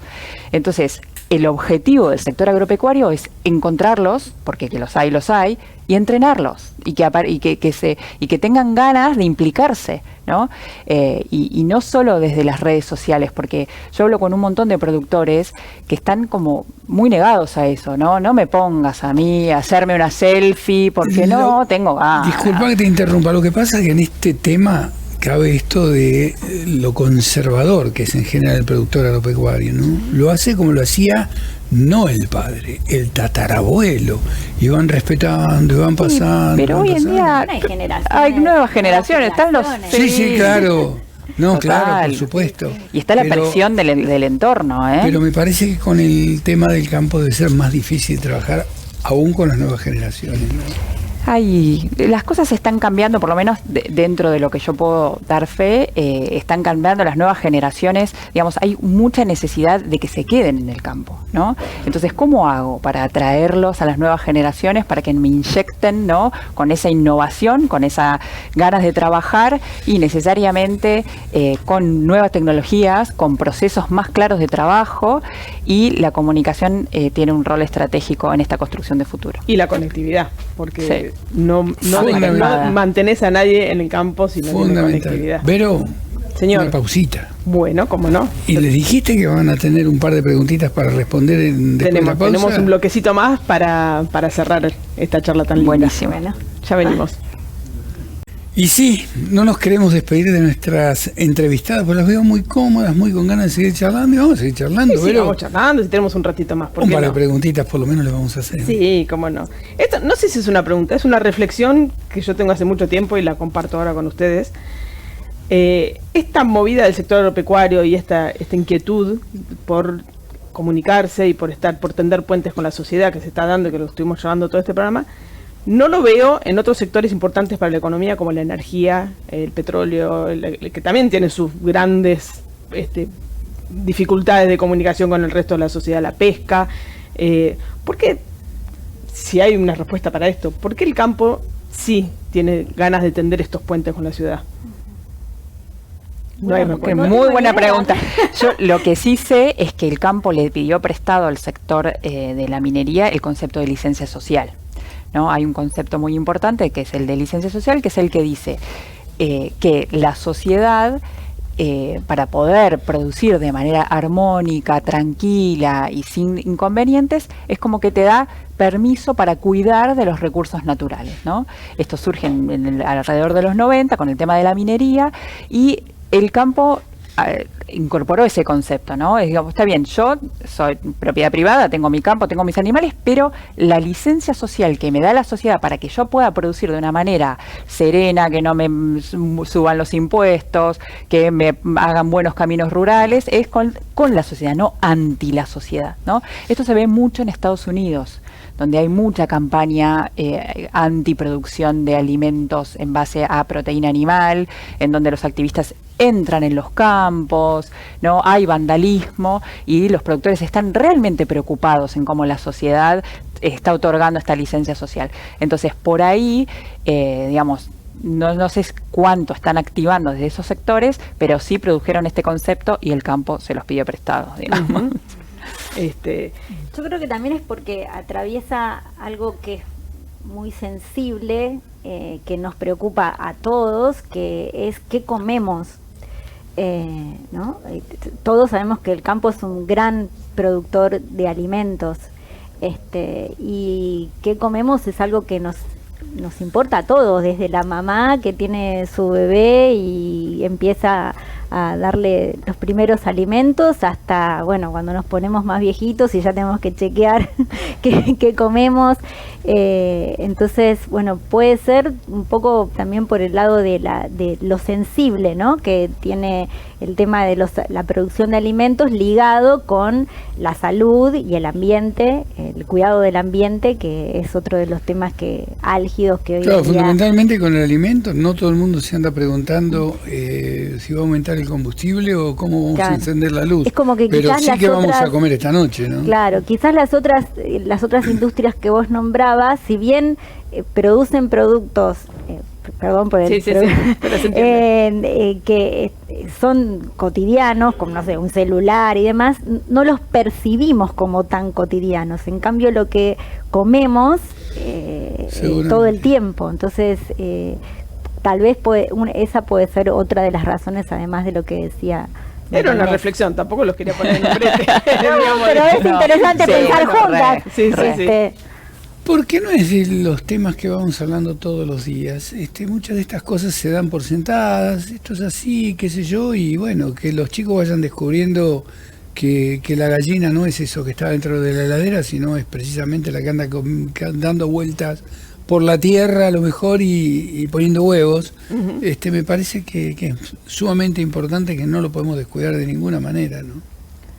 Entonces, el objetivo del sector agropecuario es encontrarlos, porque que los hay, y entrenarlos, y que tengan ganas de implicarse, ¿no? Y no solo desde las redes sociales, porque yo hablo con un montón de productores que están como muy negados a eso, ¿no? No me pongas a mí a hacerme una selfie, porque no tengo ganas. Disculpa que te interrumpa, lo que pasa es que en este tema cabe esto de lo conservador que es en general el productor agropecuario, ¿no? Lo hace como lo hacía no el padre, el tatarabuelo, y van respetando, y van pasando. Pero hoy en día hay nuevas generaciones, están los... Sí, claro. No, Total. claro, por supuesto. Y está la presión del entorno, ¿eh? Pero me parece que con el tema del campo debe ser más difícil trabajar aún con las nuevas generaciones, ¿no? Las cosas están cambiando, por lo menos dentro de lo que yo puedo dar fe, están cambiando las nuevas generaciones, digamos, hay mucha necesidad de que se queden en el campo, ¿no? Entonces, ¿cómo hago para atraerlos a las nuevas generaciones, para que me inyecten, ¿no?, con esa innovación, con esas ganas de trabajar y necesariamente con nuevas tecnologías, con procesos más claros de trabajo, y la comunicación tiene un rol estratégico en esta construcción de futuro. Y la conectividad, porque Sí. no mantenés a nadie en el campo si no tiene conectividad. Pero, señor, una pausita. Bueno, ¿cómo no? Y les dijiste que van a tener un par de preguntitas para responder después de la pausa. Tenemos un bloquecito más para cerrar esta charla tan linda. Buenísimo. Bueno, ya venimos. Y sí, no nos queremos despedir de nuestras entrevistadas, pues las veo muy cómodas, muy con ganas de seguir charlando, y vamos a seguir charlando. Sí, pero vamos charlando, si tenemos un ratito más. un par de preguntitas por lo menos le vamos a hacer. Sí, cómo no. Esto no sé si es una pregunta, es una reflexión que yo tengo hace mucho tiempo y la comparto ahora con ustedes. Esta movida del sector agropecuario y esta inquietud por comunicarse y por tender puentes con la sociedad que se está dando y que lo estuvimos llevando todo este programa, no lo veo en otros sectores importantes para la economía como la energía, el petróleo, que también tiene sus grandes dificultades de comunicación con el resto de la sociedad, la pesca. ¿Por qué, si hay una respuesta para esto, por qué el campo sí tiene ganas de tender estos puentes con la ciudad? No hay respuesta. Muy buena pregunta. Yo lo que sí sé es que el campo le pidió prestado al sector de la minería el concepto de licencia social, ¿no? Hay un concepto muy importante que es el de licencia social, que es el que dice que la sociedad, para poder producir de manera armónica, tranquila y sin inconvenientes, es como que te da permiso para cuidar de los recursos naturales, ¿no? Esto surge alrededor de los 90 con el tema de la minería, y el campo incorporó ese concepto, ¿no? Digamos, está bien, yo soy propiedad privada, tengo mi campo, tengo mis animales, pero la licencia social que me da la sociedad para que yo pueda producir de una manera serena, que no me suban los impuestos, que me hagan buenos caminos rurales, es con la sociedad, no anti la sociedad, ¿no? Esto se ve mucho en Estados Unidos, donde hay mucha campaña antiproducción de alimentos en base a proteína animal, en donde los activistas entran en los campos, ¿no? Hay vandalismo y los productores están realmente preocupados en cómo la sociedad está otorgando esta licencia social. Entonces, por ahí, digamos, no sé cuánto están activando desde esos sectores, pero sí produjeron este concepto y el campo se los pidió prestado, digamos. Uh-huh. Yo creo que también es porque atraviesa algo que es muy sensible, que nos preocupa a todos, que es qué comemos, ¿no? Todos sabemos que el campo es un gran productor de alimentos, y qué comemos es algo que nos importa a todos, desde la mamá que tiene su bebé y empieza a darle los primeros alimentos hasta, bueno, cuando nos ponemos más viejitos y ya tenemos que chequear qué comemos. Entonces, bueno, puede ser un poco también por el lado de lo sensible, ¿no?, que tiene el tema de la producción de alimentos ligado con la salud y el ambiente, el cuidado del ambiente, que es otro de los temas álgidos que hoy en día... Fundamentalmente con el alimento, no todo el mundo se anda preguntando si va a aumentar el combustible o cómo vamos a encender la luz. Es como que pero quizás sí que vamos a comer esta noche, ¿no? Claro, quizás las otras industrias que vos nombrabas, si bien producen productos, perdón por el pero se entiende. que son cotidianos, como, no sé, un celular y demás, no los percibimos como tan cotidianos. En cambio, lo que comemos todo el tiempo, entonces tal vez esa puede ser otra de las razones, además de lo que decía. Era una reflexión, tampoco los quería poner en el brete. Pero es interesante pensar juntas. Sí. Porque no es de los temas que vamos hablando todos los días. Muchas de estas cosas se dan por sentadas, esto es así, qué sé yo, y bueno, que los chicos vayan descubriendo que la gallina no es eso que está dentro de la heladera, sino es precisamente la que anda dando vueltas por la tierra a lo mejor y poniendo huevos. Uh-huh. Me parece que es sumamente importante, que no lo podemos descuidar de ninguna manera, ¿no?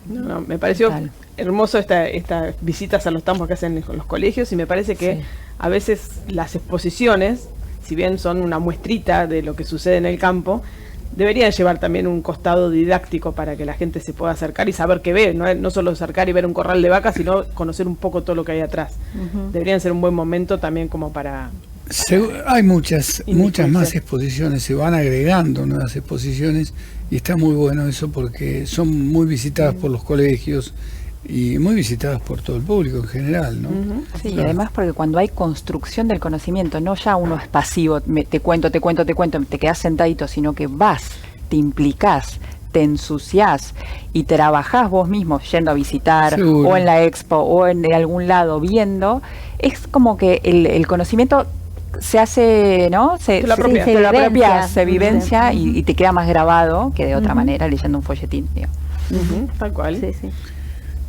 No, me pareció hermoso estas visitas a los campos que hacen en los colegios, y me parece que a veces las exposiciones, si bien son una muestrita de lo que sucede en el campo, deberían llevar también un costado didáctico para que la gente se pueda acercar y saber qué ve, no solo acercar y ver un corral de vacas, sino conocer un poco todo lo que hay atrás. Uh-huh. Deberían ser un buen momento también como para... Hay muchas más exposiciones, se van agregando nuevas exposiciones, y está muy bueno eso, porque son muy visitadas por los colegios y muy visitadas por todo el público en general, ¿no? Uh-huh. Sí, claro. Y además porque cuando hay construcción del conocimiento, no ya uno es pasivo, te cuento, te quedas sentadito, sino que vas, te implicás, te ensuciás y trabajás vos mismo yendo a visitar, seguro, o en la expo o en algún lado viendo, es como que el conocimiento se hace, ¿no? Se vivencia y te queda más grabado que de otra manera leyendo un folletín, digo. Uh-huh. Tal cual. Sí.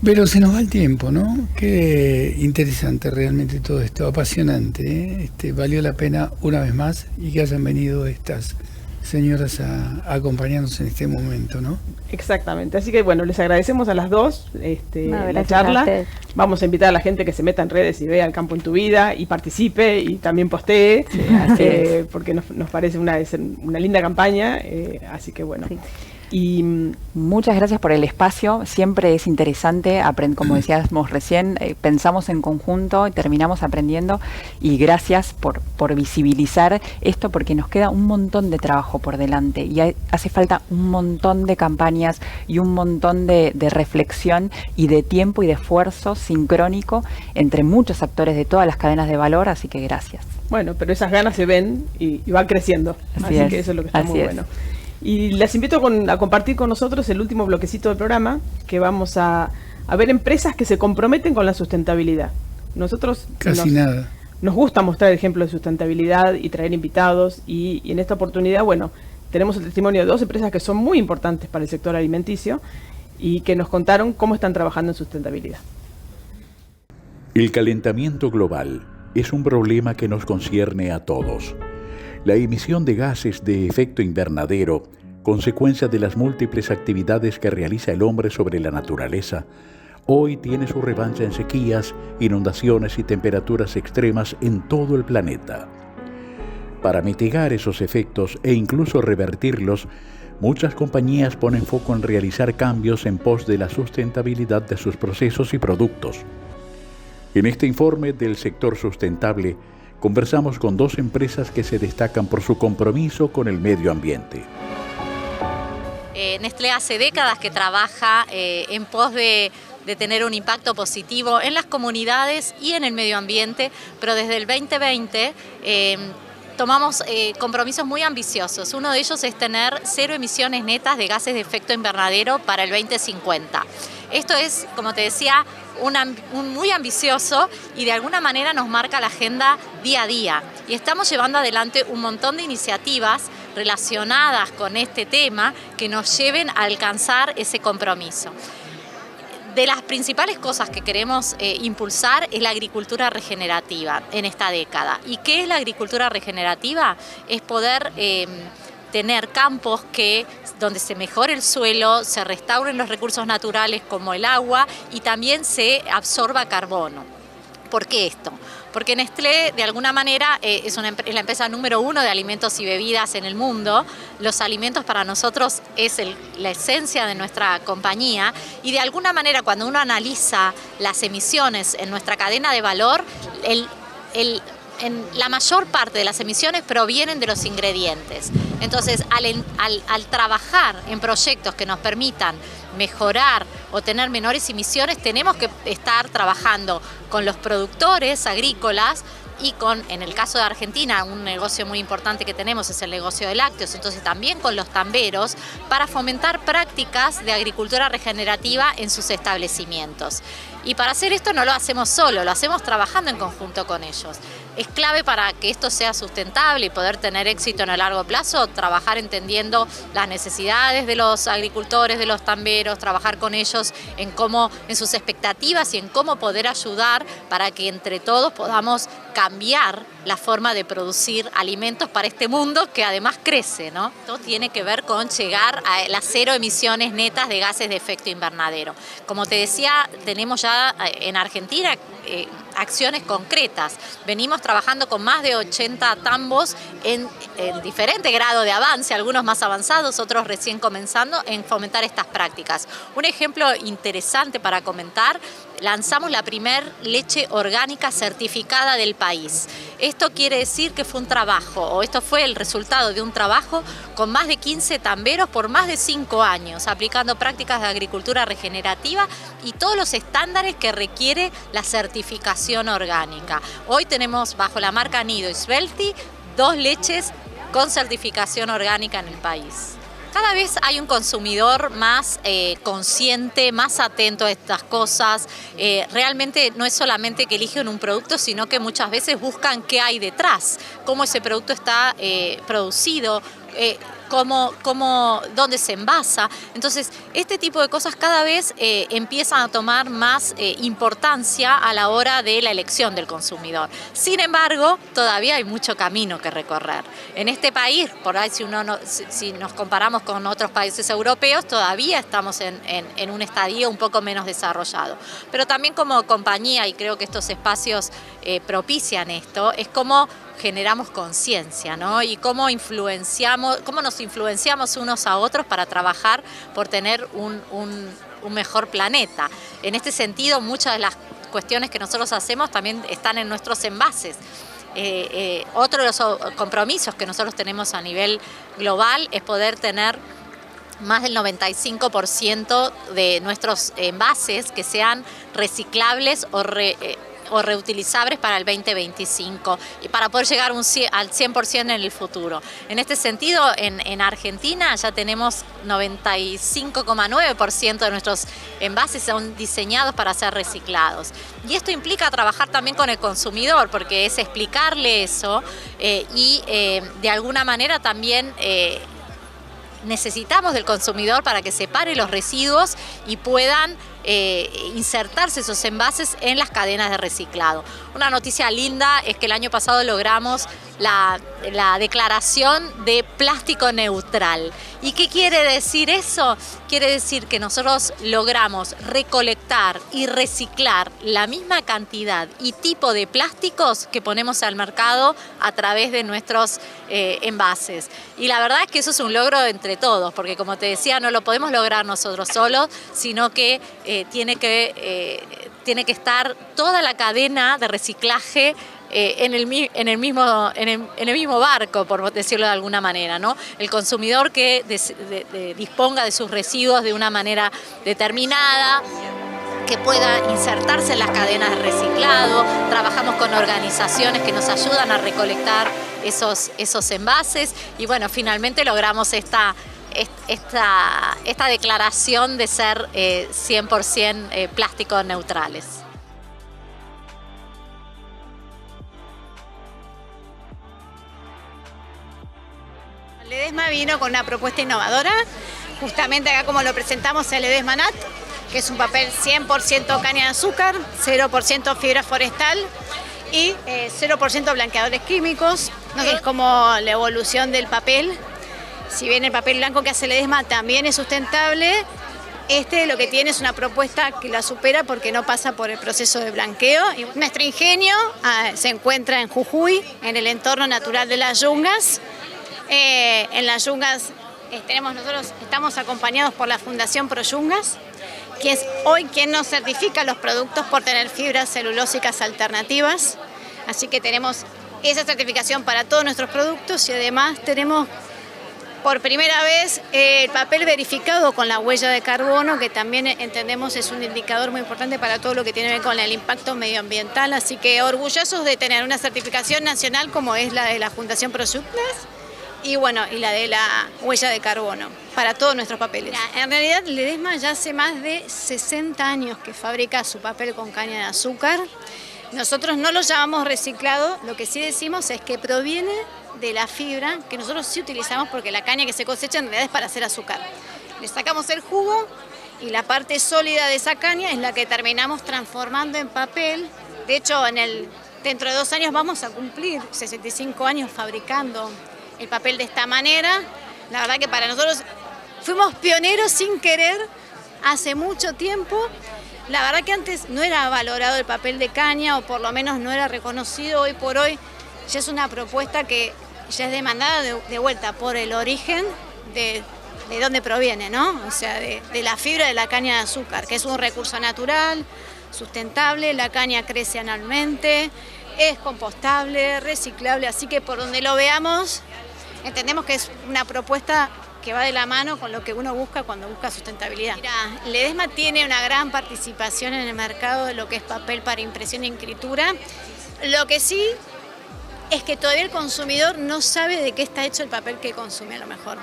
Pero se nos va el tiempo, ¿no? Qué interesante realmente todo esto, apasionante, ¿eh? Valió la pena una vez más, y que hayan venido estas señoras a acompañarnos en este momento, ¿no? Exactamente, así que bueno, les agradecemos a las dos la charla. Vamos a invitar a la gente que se meta en redes y vea El Campo en tu Vida y participe y también postee, porque nos parece una linda campaña, así que bueno. Sí. Y muchas gracias por el espacio, siempre es interesante, como decíamos recién, pensamos en conjunto y terminamos aprendiendo, y gracias por visibilizar esto, porque nos queda un montón de trabajo por delante y hace falta un montón de campañas y un montón de reflexión y de tiempo y de esfuerzo sincrónico entre muchos actores de todas las cadenas de valor, así que gracias. Bueno, pero esas ganas se ven y van creciendo, así que eso es lo que está muy bueno. Y les invito a compartir con nosotros el último bloquecito del programa, que vamos a ver empresas que se comprometen con la sustentabilidad. Nosotros nos gusta mostrar ejemplos de sustentabilidad y traer invitados, y en esta oportunidad, bueno, tenemos el testimonio de 2 empresas que son muy importantes para el sector alimenticio y que nos contaron cómo están trabajando en sustentabilidad. El calentamiento global es un problema que nos concierne a todos. La emisión de gases de efecto invernadero, consecuencia de las múltiples actividades que realiza el hombre sobre la naturaleza, hoy tiene su revancha en sequías, inundaciones y temperaturas extremas en todo el planeta. Para mitigar esos efectos e incluso revertirlos, muchas compañías ponen foco en realizar cambios en pos de la sustentabilidad de sus procesos y productos. En este informe del sector sustentable, conversamos con 2 empresas que se destacan por su compromiso con el medio ambiente. Nestlé hace décadas que trabaja en pos de tener un impacto positivo en las comunidades y en el medio ambiente, pero desde el 2020 tomamos compromisos muy ambiciosos. Uno de ellos es tener 0 emisiones netas de gases de efecto invernadero para el 2050. Esto es, como te decía, un muy ambicioso, y de alguna manera nos marca la agenda día a día. Y estamos llevando adelante un montón de iniciativas relacionadas con este tema que nos lleven a alcanzar ese compromiso. De las principales cosas que queremos impulsar es la agricultura regenerativa en esta década. ¿Y qué es la agricultura regenerativa? Es poder tener campos donde se mejore el suelo, se restauren los recursos naturales como el agua y también se absorba carbono. ¿Por qué esto? Porque Nestlé, de alguna manera, es la empresa número 1 de alimentos y bebidas en el mundo. Los alimentos para nosotros es la esencia de nuestra compañía, y de alguna manera cuando uno analiza las emisiones en nuestra cadena de valor, la mayor parte de las emisiones provienen de los ingredientes. Entonces, al trabajar en proyectos que nos permitan mejorar o tener menores emisiones, tenemos que estar trabajando con los productores agrícolas y en el caso de Argentina, un negocio muy importante que tenemos es el negocio de lácteos, entonces también con los tamberos, para fomentar prácticas de agricultura regenerativa en sus establecimientos. Y para hacer esto no lo hacemos solo, lo hacemos trabajando en conjunto con ellos. Es clave para que esto sea sustentable y poder tener éxito en el largo plazo, trabajar entendiendo las necesidades de los agricultores, de los tamberos, trabajar con ellos en sus expectativas y en cómo poder ayudar para que entre todos podamos cambiar la forma de producir alimentos para este mundo que además crece, ¿no? Esto tiene que ver con llegar a las 0 emisiones netas de gases de efecto invernadero. Como te decía, tenemos ya en Argentina acciones concretas. Venimos trabajando con más de 80 tambos en diferente grado de avance, algunos más avanzados, otros recién comenzando, en fomentar estas prácticas. Un ejemplo interesante para comentar: lanzamos la primer leche orgánica certificada del país. Esto quiere decir que fue un trabajo, o esto fue el resultado de un trabajo con más de 15 tamberos por más de 5 años, aplicando prácticas de agricultura regenerativa y todos los estándares que requiere la certificación orgánica. Hoy tenemos bajo la marca Nido y Svelti 2 leches con certificación orgánica en el país. Cada vez hay un consumidor más consciente, más atento a estas cosas. Realmente no es solamente que eligen un producto, sino que muchas veces buscan qué hay detrás, cómo ese producto está producido, dónde se envasa. Entonces, este tipo de cosas cada vez empiezan a tomar más importancia a la hora de la elección del consumidor. Sin embargo, todavía hay mucho camino que recorrer. En este país, por ahí si nos comparamos con otros países europeos, todavía estamos en un estadio un poco menos desarrollado. Pero también como compañía, y creo que estos espacios propician esto, es como generamos conciencia, ¿no? Y cómo nos influenciamos unos a otros para trabajar por tener un mejor planeta. En este sentido, muchas de las cuestiones que nosotros hacemos también están en nuestros envases. Otro de los compromisos que nosotros tenemos a nivel global es poder tener más del 95% de nuestros envases que sean reciclables o reutilizables para el 2025 y para poder llegar al 100% en el futuro. En este sentido, en Argentina ya tenemos 95,9% de nuestros envases son diseñados para ser reciclados. Y esto implica trabajar también con el consumidor, porque es explicarle eso y de alguna manera también necesitamos del consumidor para que separe los residuos y puedan insertarse esos envases en las cadenas de reciclado. Una noticia linda es que el año pasado logramos la declaración de plástico neutral. ¿Y qué quiere decir eso? Quiere decir que nosotros logramos recolectar y reciclar la misma cantidad y tipo de plásticos que ponemos al mercado a través de nuestros envases. Y la verdad es que eso es un logro entre todos, porque como te decía, no lo podemos lograr nosotros solos, sino que tiene que estar toda la cadena de reciclaje en el mismo barco, por decirlo de alguna manera, ¿no? El consumidor que disponga de sus residuos de una manera determinada, que pueda insertarse en las cadenas de reciclado. Trabajamos con organizaciones que nos ayudan a recolectar esos envases y bueno, finalmente logramos esta declaración de ser 100% plásticos neutrales. Ledesma vino con una propuesta innovadora, justamente acá como lo presentamos el Ledesma Nat, que es un papel 100% caña de azúcar, 0% fibra forestal y 0% blanqueadores químicos. Es como la evolución del papel. Si bien el papel blanco que hace Ledesma también es sustentable, lo que tiene es una propuesta que la supera porque no pasa por el proceso de blanqueo. Y nuestro ingenio se encuentra en Jujuy, en el entorno natural de las yungas. En las yungas nosotros estamos acompañados por la Fundación Proyungas, que es hoy quien nos certifica los productos por tener fibras celulósicas alternativas. Así que tenemos esa certificación para todos nuestros productos y además tenemos por primera vez el papel verificado con la huella de carbono, que también entendemos es un indicador muy importante para todo lo que tiene que ver con el impacto medioambiental. Así que orgullosos de tener una certificación nacional como es la de la Fundación Proyectas y la de la huella de carbono para todos nuestros papeles. En realidad Ledesma ya hace más de 60 años que fabrica su papel con caña de azúcar. Nosotros no lo llamamos reciclado, lo que sí decimos es que proviene de la fibra que nosotros sí utilizamos, porque la caña que se cosecha en realidad es para hacer azúcar. Le sacamos el jugo y la parte sólida de esa caña es la que terminamos transformando en papel. De hecho, dentro de 2 años vamos a cumplir 65 años fabricando el papel de esta manera. La verdad que para nosotros fuimos pioneros sin querer hace mucho tiempo. La verdad que antes no era valorado el papel de caña, o por lo menos no era reconocido. Hoy por hoy ya es una propuesta que ya es demandada de vuelta por el origen de dónde proviene, ¿no? O sea, de la fibra de la caña de azúcar, que es un recurso natural, sustentable. La caña crece anualmente, es compostable, reciclable, así que por donde lo veamos entendemos que es una propuesta que va de la mano con lo que uno busca cuando busca sustentabilidad. Mira, Ledesma tiene una gran participación en el mercado de lo que es papel para impresión y escritura. Lo que sí es que todavía el consumidor no sabe de qué está hecho el papel que consume a lo mejor.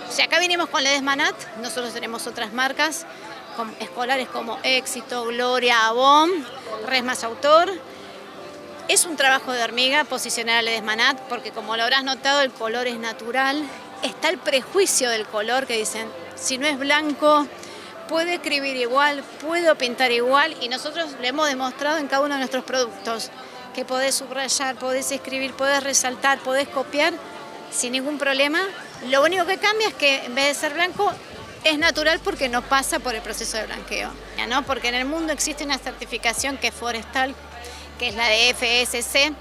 O sea, acá vinimos con Ledesma Nat, nosotros tenemos otras marcas escolares como Éxito, Gloria, Avon, Resmas Autor. Es un trabajo de hormiga posicionar a Ledesma Nat, porque como lo habrás notado, el color es natural. Está el prejuicio del color que dicen, si no es blanco, puedo escribir igual, puedo pintar igual, y nosotros le hemos demostrado en cada uno de nuestros productos que podés subrayar, podés escribir, podés resaltar, podés copiar sin ningún problema. Lo único que cambia es que en vez de ser blanco es natural, porque no pasa por el proceso de blanqueo, ¿no? Porque en el mundo existe una certificación que es forestal, que es la de FSC,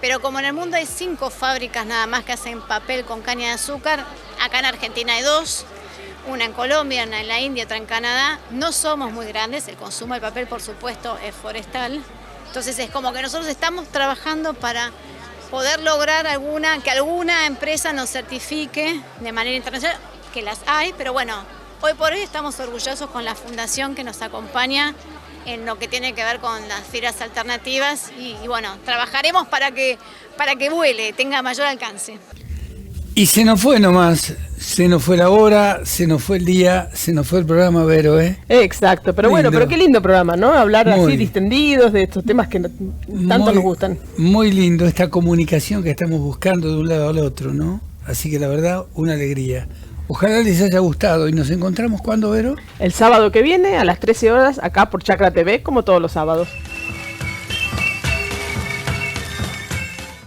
pero como en el mundo hay 5 fábricas nada más que hacen papel con caña de azúcar, acá en Argentina hay 2, una en Colombia, una en la India, otra en Canadá. No somos muy grandes, el consumo del papel por supuesto es forestal, entonces es como que nosotros estamos trabajando para poder lograr que alguna empresa nos certifique de manera internacional, que las hay, pero bueno, hoy por hoy estamos orgullosos con la fundación que nos acompaña en lo que tiene que ver con las fibras alternativas y bueno, trabajaremos para que vuele, tenga mayor alcance. Y se nos fue nomás, se nos fue la hora, se nos fue el día, se nos fue el programa, Vero, ¿eh? Exacto, pero Lindo. bueno, pero qué lindo programa, ¿no? Hablar Muy. así distendidos de estos temas que tanto nos gustan. Muy lindo esta comunicación que estamos buscando de un lado al otro, ¿no? Así que la verdad, una alegría. Ojalá les haya gustado. ¿Y nos encontramos cuándo, Vero? El sábado que viene a las 13 horas acá por Chakra TV, como todos los sábados.